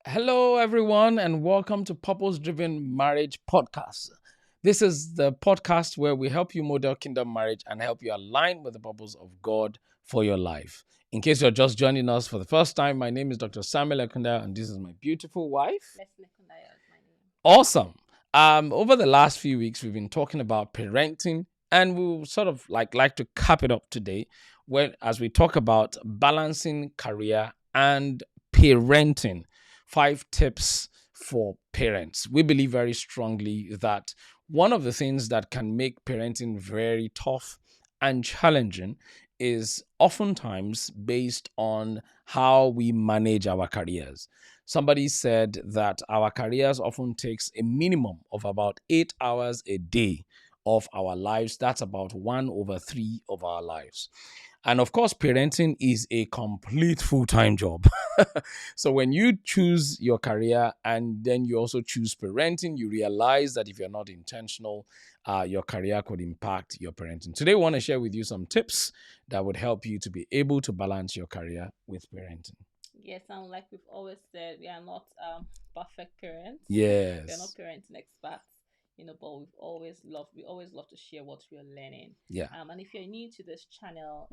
Hello, everyone, and welcome to Purpose Driven Marriage Podcast. This is the podcast where we help you model kingdom marriage and help you align with the purpose of God for your life. In case you're just joining us for the first time, my name is Dr. Samuel Ekundayo, and this is my beautiful wife. Blessing Ekundayo is my name. Awesome. Over the last few weeks, we've been talking about parenting, and we'll sort of like to cap it up today, as we talk about balancing career and parenting. 5 tips for parents. We believe very strongly that one of the things that can make parenting very tough and challenging is oftentimes based on how we manage our careers. Somebody said that our careers often takes a minimum of about 8 hours a day of our lives. That's about 1/3 of our lives. And of course, parenting is a complete full-time job. So when you choose your career and then you also choose parenting, you realize that if you're not intentional, your career could impact your parenting. Today, I want to share with you some tips that would help you to be able to balance your career with parenting. Yes, and like we've always said, we are not perfect parents. We are not Yes. parenting experts, but we always love to share what we are learning. Yeah. And if you're new to this channel,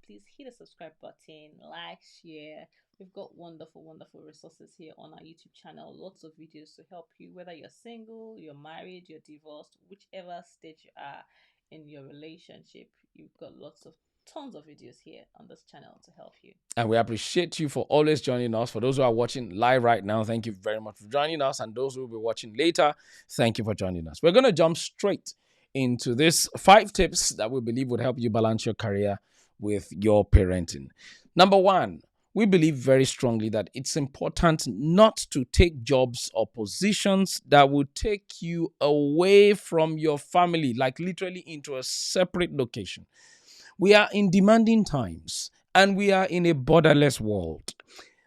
please hit the subscribe button, like, share. We've got wonderful, wonderful resources here on our YouTube channel. Lots of videos to help you, whether you're single, you're married, you're divorced, whichever stage you are in your relationship. You've got lots of tons of videos here on this channel to help you. And we appreciate you for always joining us. For those who are watching live right now, thank you very much for joining us. And those who will be watching later, thank you for joining us. We're going to jump straight into this 5 tips that we believe would help you balance your career with your parenting. Number one, we believe very strongly that it's important not to take jobs or positions that will take you away from your family, like literally into a separate location. We are in demanding times and we are in a borderless world.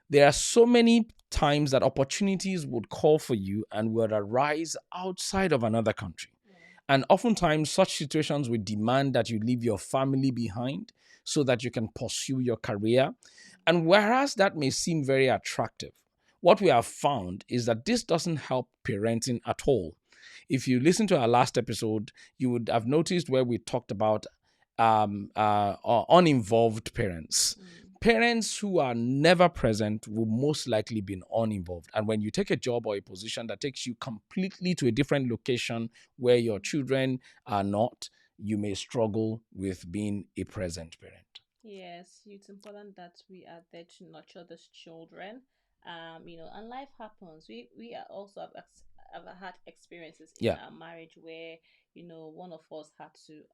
There are so many times that opportunities would call for you and would arise outside of another country. And oftentimes, such situations would demand that you leave your family behind so that you can pursue your career. And whereas that may seem very attractive, what we have found is that this doesn't help parenting at all. If you listen to our last episode, you would have noticed where we talked about uninvolved parents. Parents who are never present will most likely be uninvolved. And when you take a job or a position that takes you completely to a different location where your children are not, you may struggle with being a present parent. Yes, it's important that we are there to nurture these children. And life happens. We are also have had experiences in Yeah. our marriage where one of us had to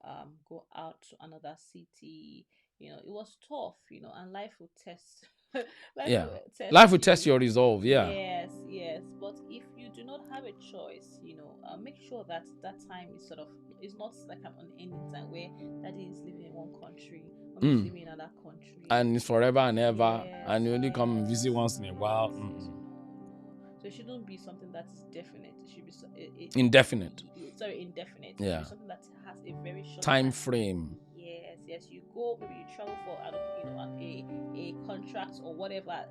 go out to another city. It was tough. And life will test life Yeah. will Life test will test you. your resolve. Yeah. Yes, yes. But if you do not have a choice, make sure that that time is not like an unending time where daddy is living in one country, mom is Mm. living in another country. And it's forever and ever. Yes, And you only come and yes, visit once in a while. yes, yes. Mm-mm. No. So it shouldn't be something that is definite. It should be Indefinite. sorry, indefinite. It should Yeah. be something that has a very short Time time. frame. Yes, yes. You go, maybe you travel for a contract or whatever,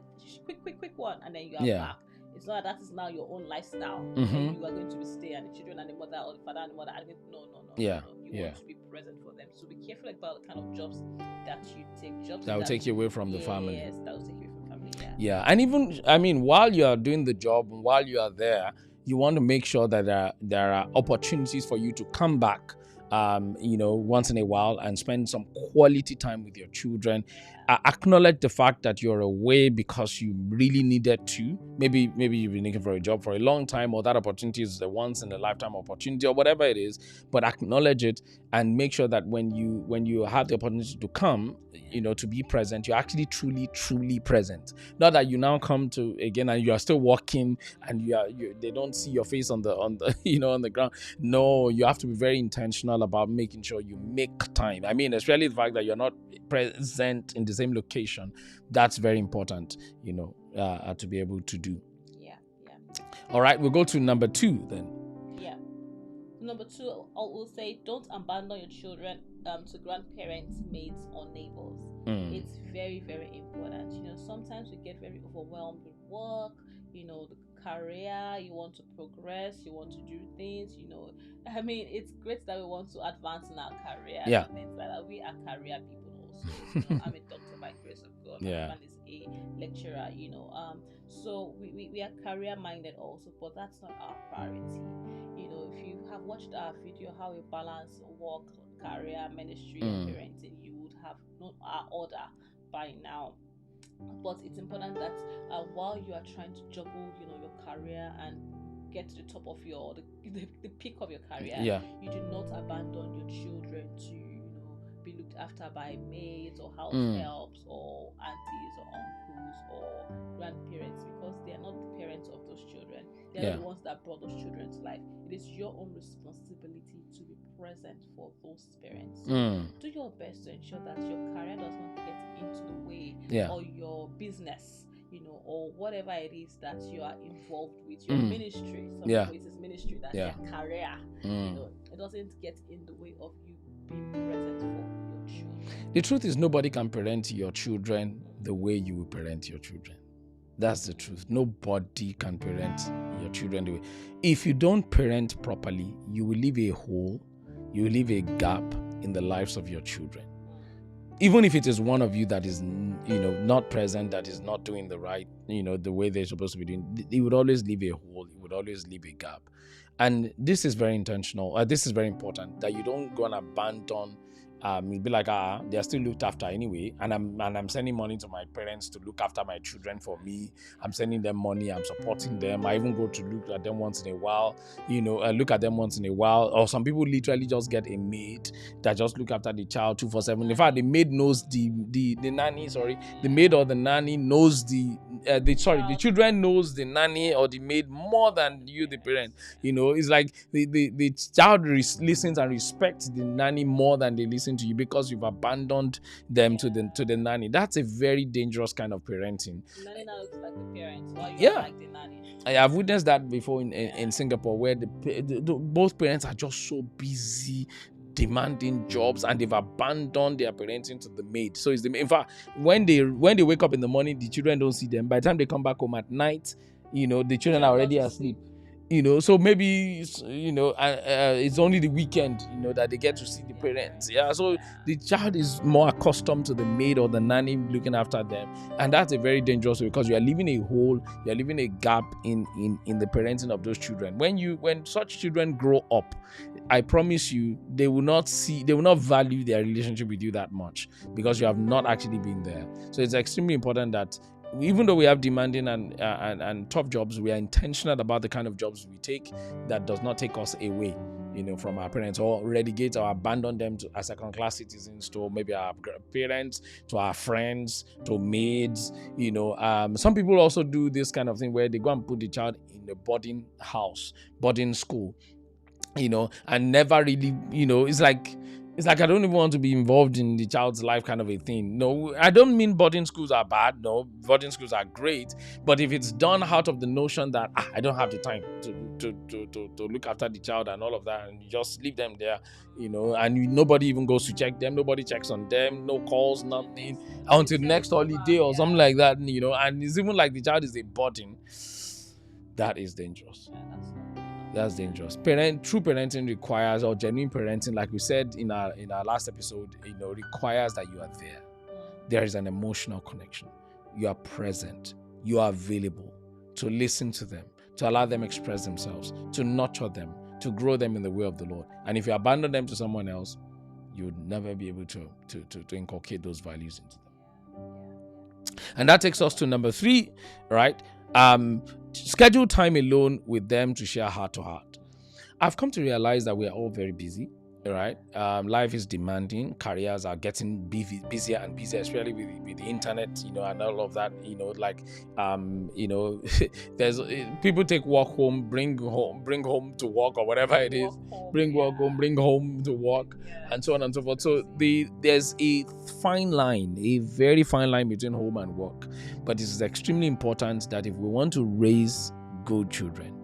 quick one, and then you are Yeah. back. It's not that is now your own lifestyle. Mm-hmm. You are going to be staying, and the children and the mother or the father and the mother. No, no, no, no, Yeah. no. You Yeah. want to be present for them. So be careful about the kind of jobs that you take. Jobs That will that take you away from the yes, family. that will take you from family. Yeah. Yeah. And even, I mean, while you are doing the job, while you are there, you want to make sure that there are opportunities for you to come back, once in a while and spend some quality time with your children. Acknowledge the fact that you're away because you really needed to. Maybe you've been looking for a job for a long time, or that opportunity is a once in a lifetime opportunity, or whatever it is. But acknowledge it and make sure that when you have the opportunity to come, to be present, you're actually truly present. Not that you now come to again and you are still walking and they don't see your face on the on the ground. No, you have to be very intentional about making sure you make time. I mean, especially the fact that you're not present in the same location. That's very important, to be able to do. Yeah, yeah. All right, we'll go to number 2 then. Yeah. Number two, I will say don't abandon your children to grandparents, mates, or neighbors. Mm. It's very, very important. Sometimes we get very overwhelmed with work. the career, you want to progress, you want to do things, I mean, it's great that we want to advance in our careers Yeah. and things like that. We are career people also. I'm a doctor by grace of God. My Yeah. husband is a lecturer, so we are career minded also, but that's not our priority. If you have watched our video, how we balance work, career, ministry, and parenting, you would have known our order by now. But it's important that while you are trying to juggle your career and get to the top of the peak of your career, Yeah. you do not abandon your children to be looked after by maids or house helps or aunties or uncles or grandparents, because they are not the parents of those children. They're Yeah. the ones that brought those children to life. It is your own responsibility to be present for those parents. So do your best to ensure that your career does not get into the way, Yeah. or your business, or whatever it is that you are involved with, your ministry. Some Yeah. people, it is ministry that's Yeah. their career. It doesn't get in the way of you being present for your children. The truth is, nobody can parent your children the way you will parent your children. That's the truth. Nobody can parent your children the way. If you don't parent properly, you will leave a hole, you will leave a gap in the lives of your children. Even if it is one of you that is, not present, that is not doing the right, the way they're supposed to be doing, it would always leave a hole, it would always leave a gap. And this is very intentional. This is very important, that you don't go and abandon. You'd be like, they're still looked after anyway, and I'm sending money to my parents to look after my children for me. I'm sending them money. I'm supporting them. I even go to look at them once in a while. Or some people literally just get a maid that just look after the child 24/7. In fact, the maid knows the nanny. The maid or the nanny knows the children knows the nanny or the maid more than you, the parent. It's like the child listens and respects the nanny more than they listen to you, because you've abandoned them to the nanny. That's a very dangerous kind of parenting. The nanny now looks like the parents, while you Yeah. are like the nanny. I have witnessed that before in Singapore, where both parents are just so busy demanding jobs, and they've abandoned their parenting to the maid. So in fact, when they wake up in the morning, the children don't see them. By the time they come back home at night, the children are already asleep. So maybe it's only the weekend that they get to see the parents. So the child is more accustomed to the maid or the nanny looking after them, and that's a very dangerous way, because you are leaving a hole, you are leaving a gap in the parenting of those children. When such children grow up, I promise you, they will not value their relationship with you that much, because you have not actually been there. So it's extremely important that, even though we have demanding and tough jobs, we are intentional about the kind of jobs we take that does not take us away, from our parents, or relegate or abandon them as second-class citizens to maybe our parents, to our friends, to maids. Some people also do this kind of thing where they go and put the child in a boarding school, and never really, it's like I don't even want to be involved in the child's life, kind of a thing. No, I don't mean boarding schools are bad. No, boarding schools are great. But if it's done out of the notion that I don't have the time to look after the child and all of that, and you just leave them there, and nobody even goes to check them, nobody checks on them, no calls, nothing, until next holiday or something like that, and it's even like the child is a burden. That is dangerous. That's dangerous. True parenting requires, or genuine parenting, like we said in our last episode, requires that you are there. There is an emotional connection. You are present. You are available to listen to them, to allow them express themselves, to nurture them, to grow them in the way of the Lord. And if you abandon them to someone else, you would never be able to inculcate those values into them. And that takes us to number 3, right? Schedule time alone with them to share heart to heart. I've come to realize that we are all very busy, right? Life is demanding. Careers are getting busier and busier, especially with the internet, and all of that. There's people take work home, bring home to work, or whatever it is. Bring work home, bring home to work, and so on and so forth. So there's a fine line, a very fine line between home and work. But it is extremely important that if we want to raise good children,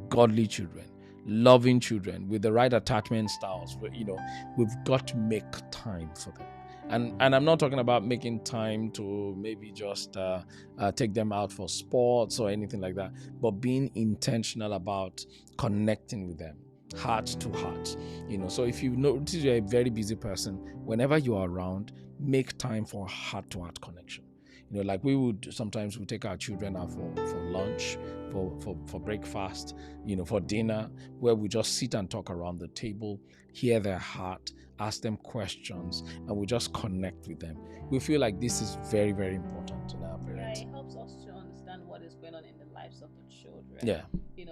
godly children, loving children with the right attachment styles, we've got to make time for them. And I'm not talking about making time to maybe just take them out for sports or anything like that, but being intentional about connecting with them, heart to heart. So if you notice you're a very busy person, whenever you are around, make time for heart to heart connection. Like we would sometimes we take our children out for lunch, for breakfast, for dinner, where we just sit and talk around the table, hear their heart, ask them questions, and we just connect with them. We feel like this is very, very important in our Yeah, parenting. it helps us to understand what is going on in the lives of the children. Yeah.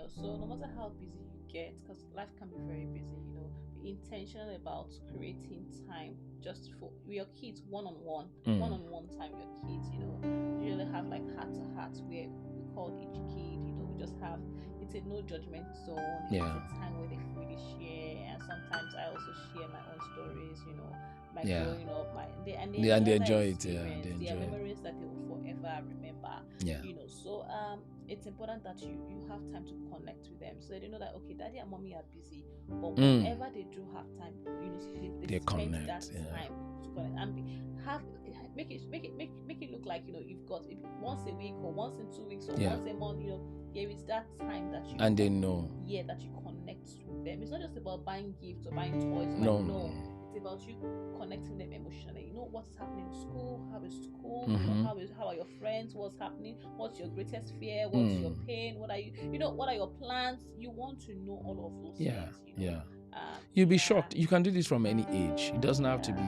So no matter how busy you get, because life can be very busy, be intentional about creating time just for your kids, one-on-one, one-on-one time with your kids. Usually have like heart to heart where we call each kid. We just have, it's a no judgment zone. It's Yeah. a time where they freely share, and sometimes I also share my own stories. My Yeah. growing up, they Yeah, and they enjoy enjoy it. Yeah, experience. they They are enjoy it. memories that they will forever remember. Yeah. So it's important that you have time to connect with them, so they know that okay, daddy and mommy are busy, but whenever they do have time, they spend connect, that time to connect and have make it look like you've got once a week or once in 2 weeks or once a month. There is that time that you and they know. Yeah, that you connect with them. It's not just about buying gifts or buying toys. No. It's about you connecting them emotionally. What's happening in school, how is school, how are your friends, what's happening, what's your greatest fear, what's your pain, what are what are your plans. You want to know all of those things. You'll be shocked. You can do this from any age. It doesn't have to be,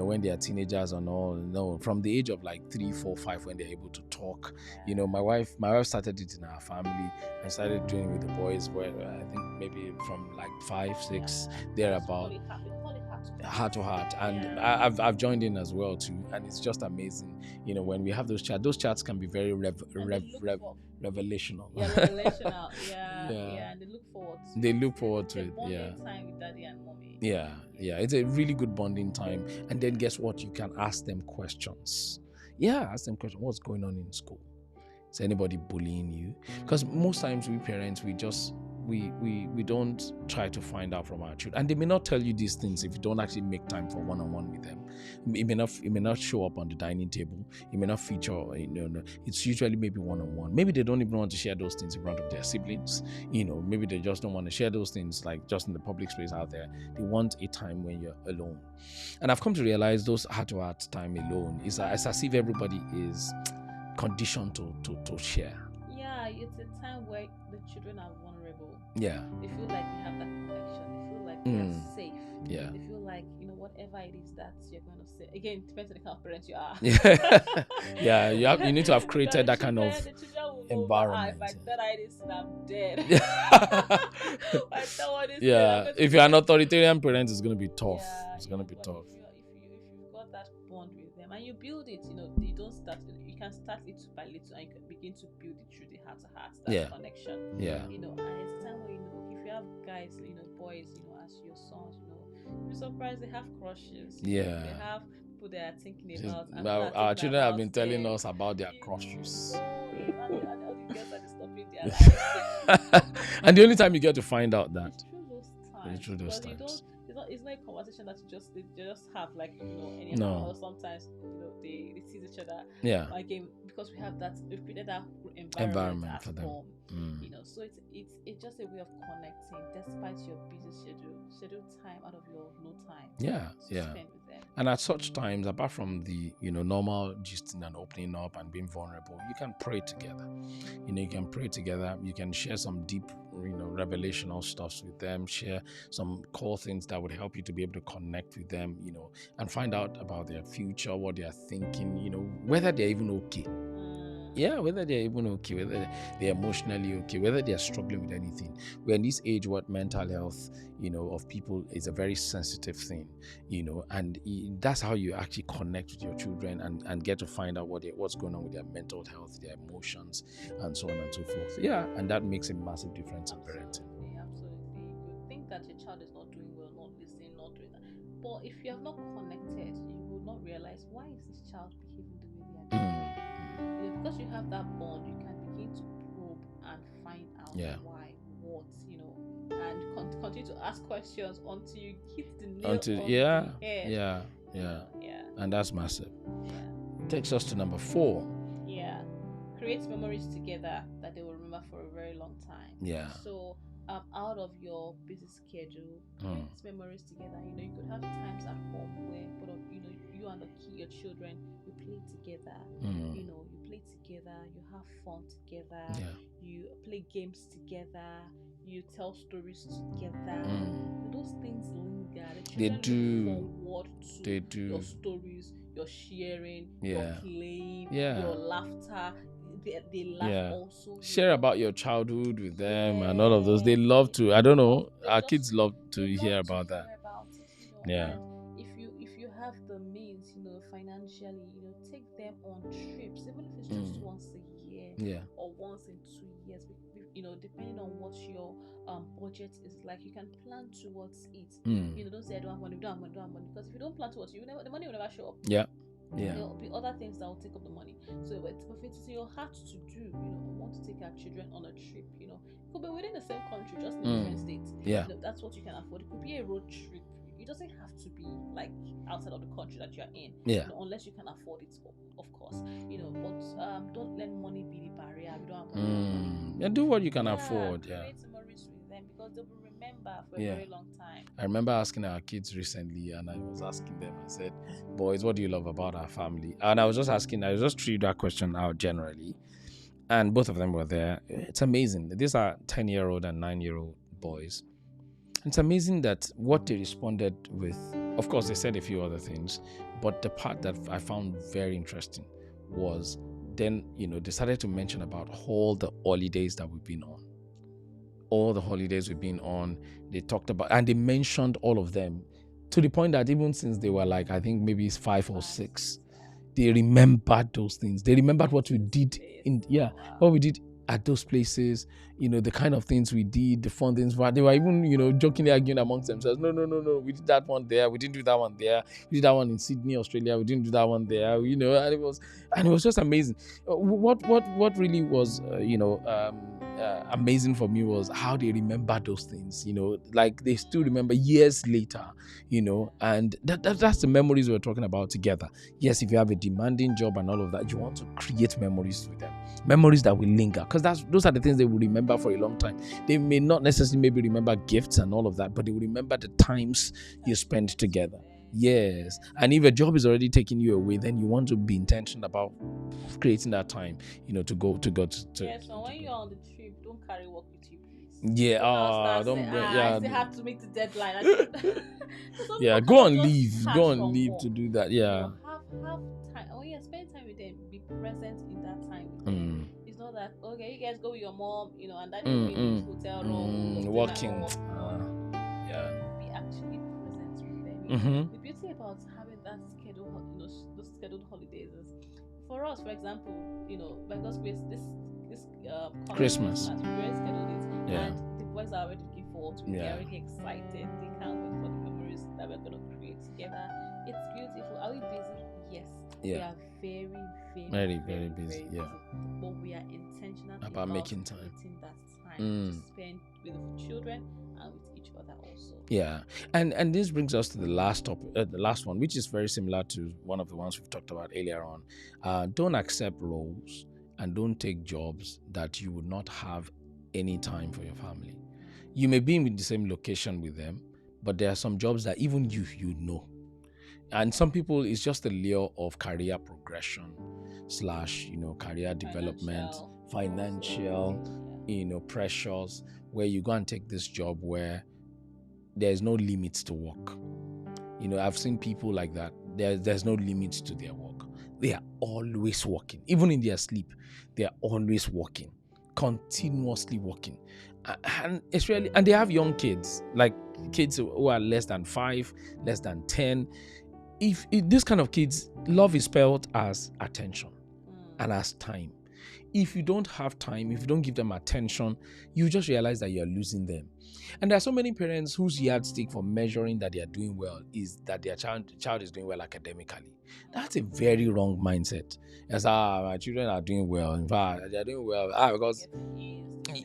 when they are teenagers and all. No, from the age of like 3, 4, 5, when they're able to talk. My wife started it in our family and started doing it with the boys. Where I think maybe from like 5, 6, thereabout. Heart to heart, and I've joined in as well too, and it's just amazing. When we have those chats can be very revelational. Yeah, revelational. Yeah, and they look forward to it. Yeah, time with daddy and mommy. Yeah, it's a really good bonding time. And then guess what? You can ask them questions. Ask them questions. What's going on in school? Is anybody bullying you? Because most times we parents, we just we don't try to find out from our children, and they may not tell you these things if you don't actually make time for one-on-one with them. It may not show up on the dining table. It may not feature. It's usually maybe one-on-one. Maybe they don't even want to share those things in front of their siblings. Maybe they just don't want to share those things like just in the public space out there. They want a time when you're alone. And I've come to realize those heart-to-heart time alone is as if everybody is conditioned to share. Yeah, it's a time where the children are vulnerable. Yeah. They feel like they have that connection. They feel like they're safe. Yeah. They feel like, whatever it is that you're going to say. Again, it depends on the kind of parents you are. Yeah, you need to have created that kind of environment. If I thought I did, I'm dead. If you're an authoritarian parent, it's going to be tough. It's going to be tough. If you've got that bond with them and you build it, you don't start. You can start little by little and you can begin to build it through the heart to heart. That connection. Yeah. And it's time where if you have guys, boys, as your sons, you're surprised they have crushes. Yeah. They have people they are thinking about. Our children have been telling us about their crushes. And the only time you get to find out that it's through those times. It's not a conversation that they just have anyhow. No. Or sometimes they tease each other. Yeah. Again, because we've created that environment for them. Home, so it's just a way of connecting despite your busy schedule time out of your no time. Spend with them. And at such times, apart from the normal gisting and opening up and being vulnerable, you can pray together. You can pray together. You can share some deep revelational stuff with them. Share some core things that would help you to be able to connect with them. And find out about their future, what they are thinking. Whether they're even okay. Whether they're even okay, whether they're emotionally okay, whether they're struggling with anything. We're in this age what mental health, of people is a very sensitive thing, and that's how you actually connect with your children and get to find out what's going on with their mental health, their emotions, and so on and so forth. And that makes a massive difference in parenting. Absolutely. You think that your child is not doing well, not listening, not doing that. But if you have not connected, you will not realize why is this child behaving the way they are behaving. Because you have that bond, you can begin to probe and find out why, what, and continue to ask questions until you hit the nail on the head. Yeah. Yeah. And that's massive. Yeah. Takes us to number 4. Yeah. Create memories together that they will remember for a very long time. Yeah. So, out of your busy schedule, create memories together. You could have times at home where both of you and your children, you play together. You play together. You have fun together. Yeah. You play games together. You tell stories together. Those things linger. The They children do. look forward to They do. your stories, your sharing, Yeah. your playing, Yeah. your laughter. They laugh Yeah. also. Share about your childhood with them and all of those. They love to. I don't know. Our kids love to hear about that. Yeah. And if you have the means, financially, take them on trips, even if it's just once a year, Yeah. or once in 2 years. Depending on what your budget is like, you can plan towards it. Don't say I don't have money, don't have money, because if you don't plan towards it, the money will never show up. Yeah. Yeah. There will be other things that will take up the money. So if it's in your heart to do, want to take our children on a trip, it could be within the same country, just in different states. Yeah. That's what you can afford. It could be a road trip. It doesn't have to be like outside of the country that you're in. Yeah. Unless you can afford it, of course. But don't let money be the barrier. You don't have money. Yeah, do what you can afford. Yeah. Create memories with them, because they will remember for a very long time. I remember asking our kids recently, and I was asking them, I said, boys, what do you love about our family? And I was just threw that question out generally. And both of them were there. It's amazing. These are 10-year-old and 9-year-old boys. It's amazing that what they responded with, of course, they said a few other things, but the part that I found very interesting was then, they started to mention about all the holidays that we've been on. All the holidays we've been on, they talked about, and they mentioned all of them to the point that even since they were like, I think maybe it's 5 or 6, they remembered those things. They remembered what we did what we did at those places, the kind of things we did, the fun things. They were even, jokingly arguing amongst themselves. No, we did that one there. We didn't do that one there. We did that one in Sydney, Australia. We didn't do that one there. And it was just amazing. What really was, amazing for me was how they remember those things. Like they still remember years later. And that's the memories we're talking about together. Yes, if you have a demanding job and all of that, you want to create memories with them, memories that will linger, because those are the things they will remember for a long time. They may not necessarily maybe remember gifts and all of that, but they will remember the times you spent together. Yes. And if a job is already taking you away, then you want to be intentional about creating that time, to go to. Yeah, so when you're on the trip, don't carry work with you, please. Yeah, don't bring. I still have to meet the deadline. Yeah, go on leave to do that. Yeah. Have time. When you spend time with them, be present in that time with them. It's not that okay, you guys go with your mom, and that will be in the hotel room working. Yeah. Be actually present with them. The beauty about having that schedule, those scheduled holidays is, for us, for example, because this Christmas, we already scheduled it, yeah, and the boys are already looking forward to it. They're already excited. They can't wait for the memories that we're going to create together. It's beautiful. Are we busy? Yes. Yeah. We are very, very busy. Yeah. But we are intentional about making time. Creating that time to spend with the children and with each other also. Yeah. And this brings us to the last topic, the last one, which is very similar to one of the ones we've talked about earlier on. Don't accept roles and don't take jobs that you would not have any time for your family. You may be in the same location with them, but there are some jobs that even you know. And some people, it's just the lure of career progression / career development, financial, pressures, where you go and take this job where there's no limits to work. I've seen people like that. There's no limits to their work. They are always working. Even in their sleep, they are always working, continuously working. And they have young kids, like kids who are less than 5, less than 10. If this kind of kids, love is spelled as attention and as time. If you don't have time, if you don't give them attention, you just realize that you're losing them. And there are so many parents whose yardstick for measuring that they are doing well is that their child is doing well academically. That's a very wrong mindset. As my children are doing well. In fact, they're doing well because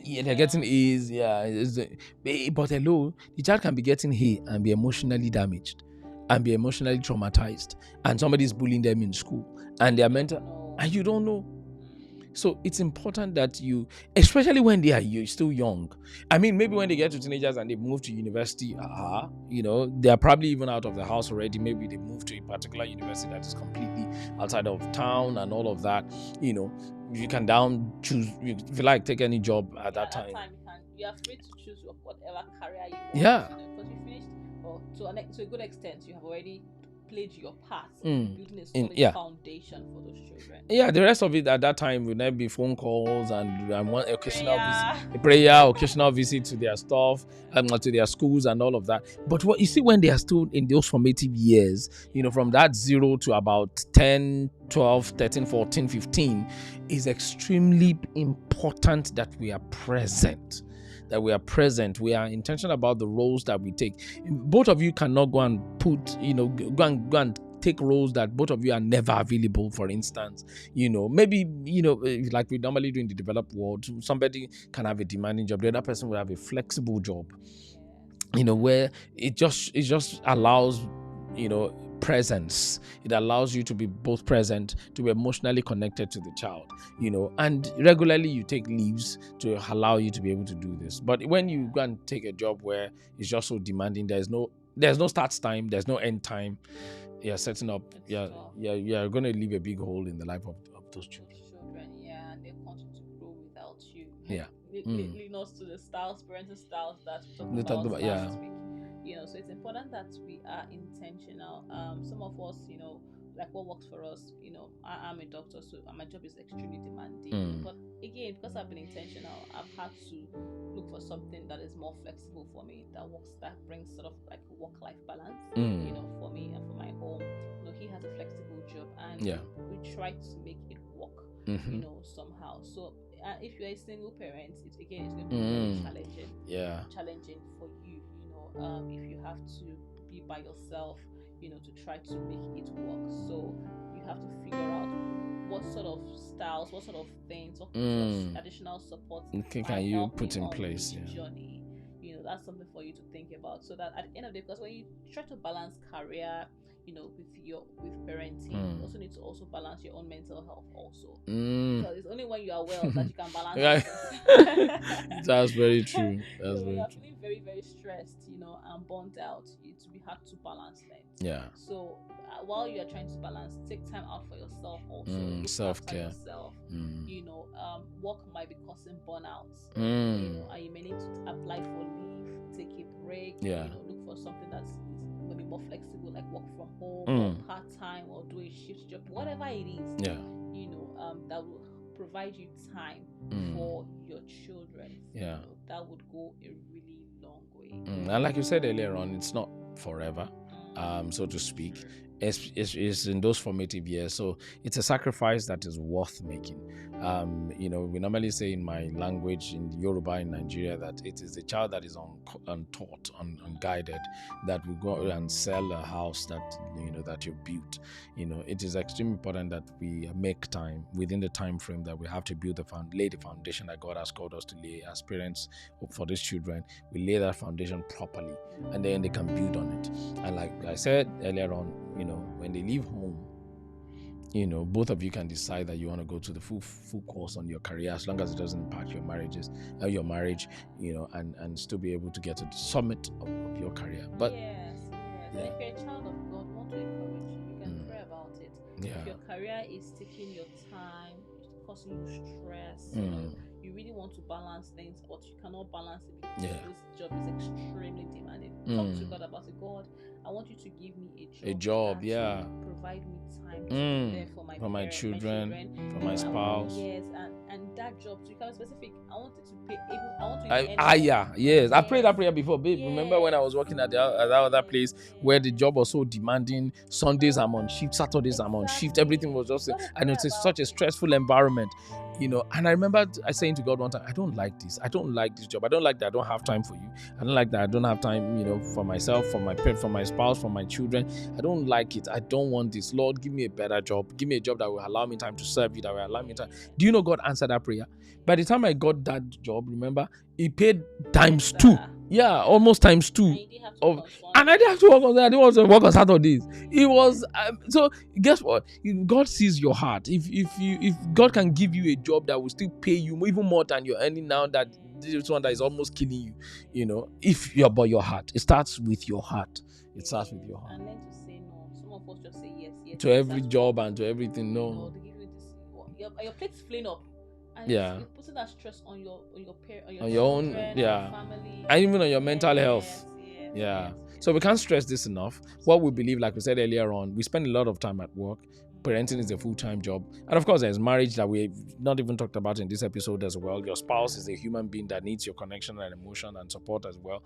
they're getting A's. Yeah, but hello, the child can be getting A and be emotionally damaged. and be emotionally traumatized, and somebody's bullying them in school, and they're mental, and you don't know. So it's important that you, especially when they are still young. I mean, maybe when they get to teenagers and they move to university, they are probably even out of the house already. Maybe they move to a particular university that is completely outside of town and all of that. You can choose. If you like, take any job at that time. You are free to choose whatever career you want. Yeah. Because you finished, or to a good extent, you have already played your part in building a solid foundation for those children. Yeah, the rest of it at that time would then be phone calls and one occasional occasional visit to their stuff, to their schools and all of that. But what you see when they are still in those formative years, from that 0 to about 10, 12, 13, 14, 15, is extremely important that we are present. We are intentional about the roles that we take. Both of you cannot go and go and take roles that both of you are never available. For instance, maybe like we normally do in the developed world, somebody can have a demanding job, the other person will have a flexible job, where it just allows presence. It allows you to be both present, to be emotionally connected to the child, and regularly you take leaves to allow you to be able to do this. But when you go and take a job where it's just so demanding, there's no start time, there's no end time, you're setting up, you're going to leave a big hole in the life of those children. And they continue to grow without you. Leading us to the parental styles that we talked about last week. So it's important that we are intentional. Some of us, like what works for us, I'm a doctor, so my job is extremely demanding. But again, because I've been intentional, I've had to look for something that is more flexible for me, that brings sort of like work-life balance, for me and for my home. He has a flexible job, and we try to make it work, somehow. So if you're a single parent, it's going to be very challenging for you. If you have to be by yourself, to try to make it work. So you have to figure out what sort of styles, what sort of things, what sort of additional support can you put in place. Journey. That's something for you to think about. So that at the end of the day, because when you try to balance career, with parenting, you also need to balance your own mental health also. Because it's only when you are well that you can balance. That's very true. That's very true. Feeling very, very stressed, and burnt out, it will be hard to balance things. Yeah. So while you are trying to balance, take time out for yourself also. Self-care. Yourself. Work might be causing burnout. And you may need to apply for leave, take a break. Look for something that's maybe more flexible, like work from home, or part-time, or do a shift job, whatever it is. That will provide you time for your children. That would go a really long way. And like you said earlier on, it's not forever, so to speak. It's in those formative years, so it's a sacrifice that is worth making. We normally say in my language, in Yoruba in Nigeria, that it is the child that is untaught, unguided, that will go and sell a house that you built. It is extremely important that we make time within the time frame that we have to lay the foundation that God has called us to lay as parents for these children. We lay that foundation properly, and then they can build on it. And like I said earlier on, when they leave home, both of you can decide that you want to go to the full course on your career, as long as it doesn't impact your marriage, and still be able to get to the summit of your career. But yes. If you're a child of God, want to encourage you, you can pray about it. If your career is taking your time, it's causing you stress, you really want to balance things, but you cannot balance it because this job is extremely demanding. Talk to God about it. God, I want you to give me a job. Provide me time to be there for my children, for my spouse. Yes, and that job, to become specific, I want it to pay. I prayed that prayer before, babe. Yes. Remember when I was working at that other place where the job was so demanding? Sundays I'm on shift, Saturdays I'm on shift. Everything was just, and it's such a stressful environment. And I remember I saying to God one time, I don't like this. I don't like this job. I don't like that I don't have time for you. I don't like that I don't have time, for myself, for my pet, for my spouse, for my children. I don't like it. I don't want this. Lord, give me a better job. Give me a job that will allow me time to serve you, that will allow me time. Do God answered that prayer? By the time I got that job, remember, He paid times 2 Yeah, almost times And two. you didn't have to Of work on and I didn't have to work on Sundays. that. I didn't want to work on Saturdays. It was so. Guess what? God sees your heart. If God can give you a job that will still pay you even more than you're earning now, that this one that is almost killing you, if you're about your heart, it starts with your heart. It starts with your heart. And learn to say no. Some of us just say yes, yes, To yes every at job work. and to everything. No, No. they give you this. Your plate's filling up, and Yeah. it's putting that stress on your On your own. children, on your Yeah. family, And even on your mental yes, health. yes, Yeah. yes, So we yes. can't stress this enough. What we believe, like we said earlier on, we spend a lot of time at work. Mm. Parenting is a full-time job. And of course, there's marriage that we've not even talked about in this episode as well. Your spouse is a human being that needs your connection and emotion and support as well.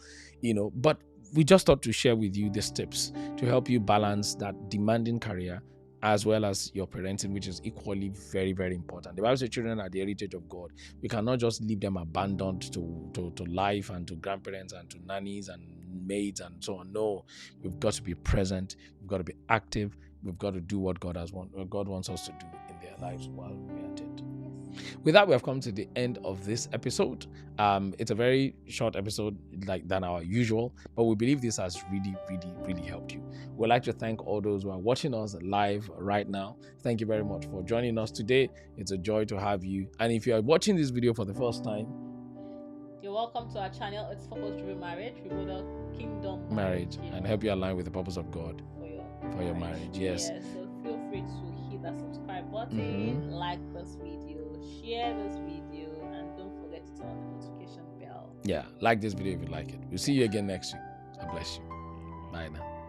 But we just thought to share with you these tips to help you balance that demanding career as well as your parenting, which is equally very, very important. The Bible says children are the heritage of God. We cannot just leave them abandoned to life and to grandparents and to nannies and maids and so on. No, we've got to be present. We've got to be active. We've got to do what God wants us to do in their lives while we are dead. With that, we have come to the end of this episode. It's a very short episode than our usual, but we believe this has really, really, really helped you. We'd like to thank all those who are watching us live right now. Thank you very much for joining us today. It's a joy to have you. And if you are watching this video for the first time, you're welcome to our channel. It's Purpose-Driven Marriage. We model kingdom marriage and help you align with the purpose of God for your marriage. Yes. So feel free to hit that subscribe button, like this video, share this video, and don't forget to turn on the notification bell. Yeah, like this video if you like it. We'll see you again next week. God bless you. Bye now.